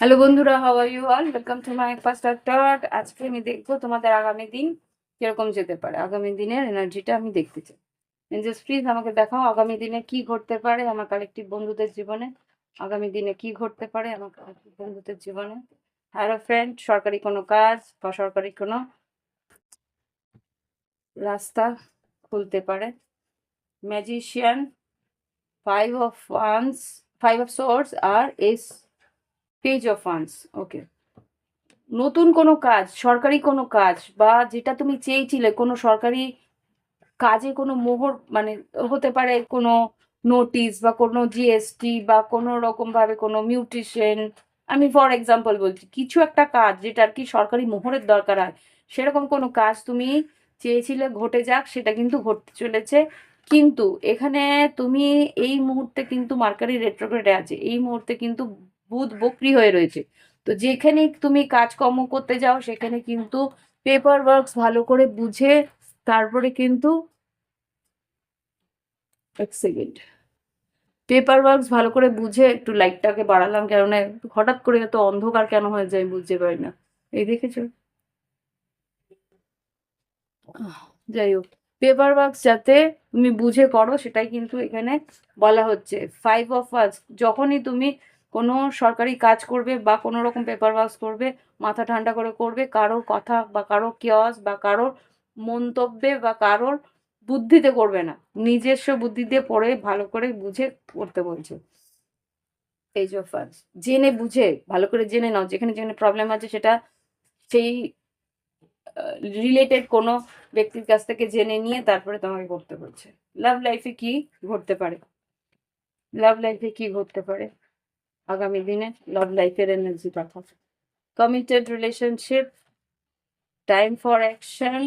Hello বন্ধুরা, how are you all? Welcome to my first talk. আজকে আমি দেখবো তোমাদের আগামী দিন কিরকম যেতে পারে। আগামী দিনের এনার্জিটা আমি দেখতে চাই। এঞ্জেলস প্লিজ আমাকে দেখাও আগামী দিনে কি ঘটতে পারে আমার কালেকটিভ বন্ধুদের জীবনে। আগামী দিনে কি ঘটতে পারে আমার কালেকটিভ বন্ধুদের জীবনে। হ্যালো ফ্রেন্ড, সরকারি কোনো কাজ বা সরকারি কোনো রাস্তা খুলতে পারে। ম্যাজিশিয়ান, ফাইভ অফ সোর্স আর পেজ অফ ওয়ান্স। ওকে, নতুন কোনো কাজ, সরকারি কোনো কাজ বা যেটা তুমি চেয়েছিলে, কোনো সরকারি কাজে কোনো মোহর মানে হতে পারে, কোনো নোটিশ বা কোনো জিএসটি বা কোনো রকম ভাবে কোনো মিউটেশন। আমি ফর এক্সাম্পল বলছি, কিছু একটা কাজ যেটা আর কি সরকারি মোহরের দরকার হয়, সেরকম কোনো কাজ তুমি চেয়েছিলে ঘটে যাক, সেটা কিন্তু ঘটতে চলেছে। কিন্তু এখানে তুমি এই মুহূর্তে কিন্তু মার্কারি রেট্রোগ্রেডে আছে, এই মুহূর্তে কিন্তু বুধ বক্রি হয়ে রয়েছে। তো যেখানে তুমি কাজকর্ম করতে যাও সেখানে কিন্তু পেপার ওয়ার্কস ভালো করে বুঝে তারপরে কিন্তু এক সেকেন্ড, পেপার ওয়ার্কস ভালো করে বুঝে একটু লাইটটাকে বাড়ালাম, কেননা হঠাৎ করে এত অন্ধকার কেন হয়ে যায় বুঝতে পারি না। এই দেখেছো? যাই হোক, পেপার ওয়ার্কস যাতে তুমি বুঝে করো সেটাই কিন্তু এখানে বলা হচ্ছে। ফাইভ অফ ওয়ান্স, যখনই তুমি কোনো সরকারি কাজ করবে বা কোনো রকম পেপার ওয়ার্কস করবে, মাথা ঠান্ডা করে করবে। কারোর কথা বা কারোর কিয়স বা কারোর মন্তব্যে বা কারোর বুদ্ধিতে করবে না, নিজস্ব বুদ্ধি দিয়ে পড়ে ভালো করে বুঝে করতে বলছে। পেজ অফ ওয়ান্স, জেনে বুঝে ভালো করে জেনে নাও যেখানে যেখানে প্রবলেম আছে, সেটা সেই রিলেটেড কোনো ব্যক্তির কাছ থেকে জেনে নিয়ে তারপরে তোমাকে করতে বলছে। লাভ লাইফে কি ঘটতে পারে, লাভ লাইফে কি ঘটতে পারে আগামী দিনে, লাভ লাইফের এনার্জি পাঠাও। Committed relationship, time for action,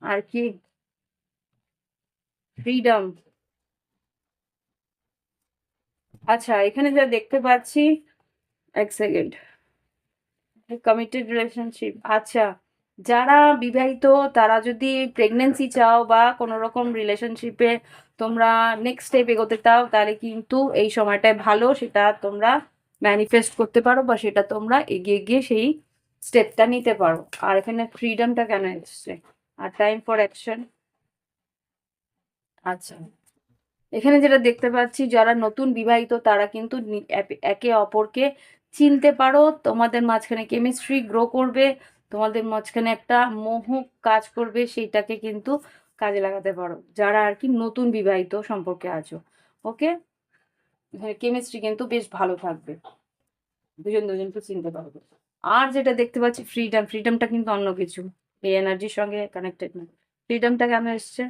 আর কি ফ্রিডম। আচ্ছা, এখানে যা দেখতে পাচ্ছি, এক সেকেন্ড, কমিটেড রিলেশনশিপ। আচ্ছা, যারা বিবাহিত তারা যদি প্রেগনেন্সি চাও বা কোনো রকম রিলেশনশিপে তোমরা নেক্সট স্টেপ এগোতে চাও, তাহলে কিন্তু এই সময়টায় ভালো, সেটা তোমরা ম্যানিফেস্ট করতে পারো বা সেটা তোমরা এগিয়ে গিয়ে সেই স্টেপটা নিতে পারো। আর এখানে ফ্রিডমটা কেন এসছে, আর টাইম ফর অ্যাকশন। আচ্ছা, এখানে যেটা দেখতে পাচ্ছি, যারা নতুন বিবাহিত তারা কিন্তু একে অপরকে চিনতে পারো, তোমাদের মাঝখানে কেমিস্ট্রি গ্রো করবে, তোমাদের মাঝখানে একটা মোহ কাজ করবে, সেইটাকে কিন্তু কাজে লাগাতে পারো যারা আর কি নতুন বিবাহিত সম্পর্কে আছো। ওকে, কেমিস্ট্রি কিন্তু বেশ ভালো থাকবে, দুজন দুজনকে চিনতে পারবে। আর যেটা দেখতে পাচ্ছি ফ্রিডম, ফ্রিডমটা কিন্তু অন্য কিছু, এই এনার্জির সঙ্গে কানেক্টেড না। ফ্রিডমটা কেন এসছে,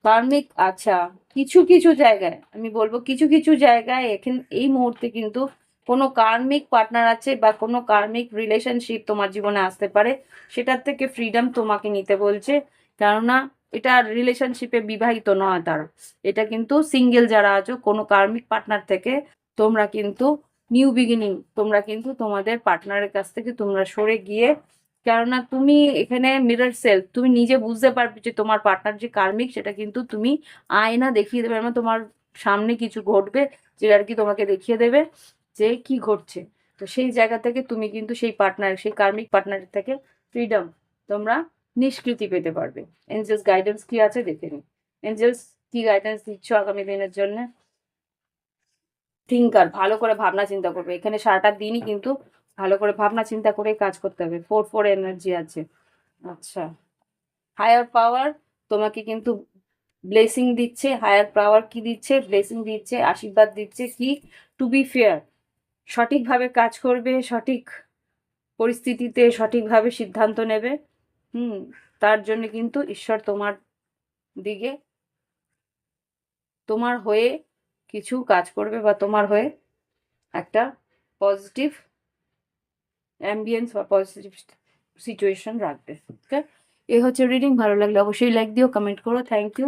কার্মিক। আচ্ছা, কিছু কিছু জায়গায় আমি বলবো, কিছু কিছু জায়গায় এখন এই মুহূর্তে কিন্তু কোনো কার্মিক পার্টনার আছে বা কোনো কার্মিক রিলেশনশিপ তোমার জীবনে আসতে পারে, সেটার থেকে ফ্রিডম তোমাকে নিতে বলছে। কেননা এটা রিলেশনশিপে বিবাহিত নয় তারা, এটা কিন্তু সিঙ্গেল যারা আছো, কোনো কার্মিক পার্টনার থেকে তোমরা কিন্তু নিউ বিগিনিং, তোমরা কিন্তু তোমাদের পার্টনারের কাছ থেকে তোমরা সরে গিয়ে, কেননা তুমি এখানে মিরর সেলফ, তুমি নিজে বুঝতে পারবে যে তোমার পার্টনার যে কার্মিক, সেটা কিন্তু তুমি আয়না দেখিয়ে দেবে, মানে তোমার সামনে কিছু ঘটবে যে আর কি তোমাকে দেখিয়ে দেবে যে কি ঘটছে। তো সেই জায়গা থেকে তুমি কিন্তু সেই পার্টনার, সেই কার্মিক পার্টনারের থেকে ফ্রিডম, তোমরা নিষ্কৃতি পেতে পারবে। এঞ্জেলস গাইডেন্স কি আছে দেখে নিই, এঞ্জেলস কি গাইডেন্স দিচ্ছ আগামী দিনের জন্য। থিঙ্কার, ভালো করে ভাবনা চিন্তা করবে, এখানে সারাটা দিনই কিন্তু ভালো করে ভাবনা চিন্তা করে কাজ করতে হবে। 4 এনার্জি আছে। আচ্ছা, হায়ার পাওয়ার তোমাকে কিন্তু ব্লেসিং দিচ্ছে, হায়ার পাওয়ার কি দিচ্ছে, ব্লেসিং দিচ্ছে, আশীর্বাদ দিচ্ছে কি, টু বি ফেয়ার, সঠিকভাবে কাজ করবে, সঠিক পরিস্থিতিতে সঠিকভাবে সিদ্ধান্ত নেবে। হুম, তার জন্য কিন্তু ঈশ্বর তোমার দিকে, তোমার হয়ে কিছু কাজ করবে বা তোমার হয়ে একটা পজিটিভ অ্যাম্বিয়েন্স বা পজিটিভ সিচুয়েশন রাখবে। ওকে, এ হচ্ছে রিডিং। ভালো লাগলে অবশ্যই লাইক দিও, কমেন্ট করো। Thank you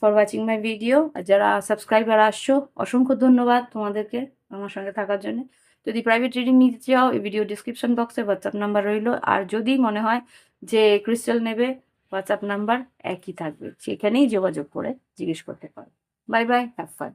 for watching my video. আর যারা সাবস্ক্রাইবার আসছো, অসংখ্য ধন্যবাদ তোমাদেরকে আমার সঙ্গে থাকার জন্য। যদি প্রাইভেট রিডিং নিতে চাও, এই ভিডিও ডিসক্রিপশন বক্সে হোয়াটসঅ্যাপ নাম্বার রইলো। আর যদি মনে হয় যে ক্রিস্টাল নেবে, হোয়াটসঅ্যাপ নাম্বার একই থাকবে, সেখানেই যোগাযোগ করে জিজ্ঞেস করতে পারো। Bye bye, have fun.